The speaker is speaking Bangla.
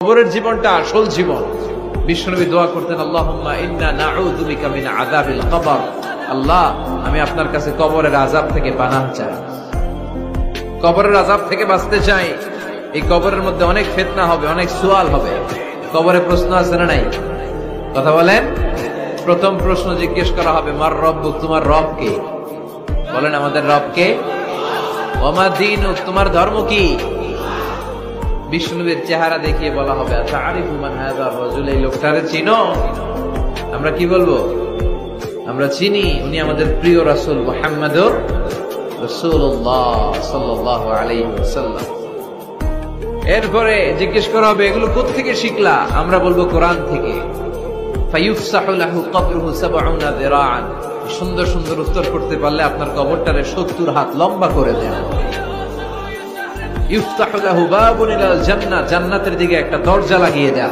কবরের জীবনটা আসল জীবন। বিশ্বনবী দোয়া করতেন, আল্লাহুম্মা ইন্না নাউযু বিকা মিন আযাবিল কবর। আল্লাহ, আমি আপনার কাছে কবরের আযাব থেকে পানাহ চাই, কবরের আযাব থেকে বাঁচতে চাই। এই কবরের মধ্যে অনেক ফিতনা হবে, অনেক সুয়াল হবে। কবরে প্রশ্ন আছে না নাই? কথা বলেন। প্রথম প্রশ্ন জিজ্ঞেস করা হবে, মার রব্বুক, তোমার রব কে? বলেন, আমাদের রব কে? ওয়া মা দীনুক, তোমার ধর্ম কি? বিষ্ণুবীর চেহারা দেখিয়ে বলা হবে, আতারিফু মান হাযা রাজুল, এই লোকটারে চিনো? আমরা কি বলবো? আমরা চিনি, উনি আমাদের প্রিয় রাসূল মুহাম্মদুর রাসূলুল্লাহ সাল্লাল্লাহু আলাইহি ওয়াসাল্লাম। এরপরে জিজ্ঞেস করা হবে, এগুলো কোত্থেকে শিখলা? আমরা বলবো, কোরআন থেকে। ফায়ুফসাহু লাহু কবরুহু ৭০ যিরাআন। সুন্দর সুন্দর উত্তর করতে পারলে আপনার কবরটারে ৭০ হাত লম্বা করে দেন। ইফতাহু লাহু বাবুন ইলাল জান্নাহ, জান্নাতের দিকে একটা দরজা লাগিয়ে দেয়া।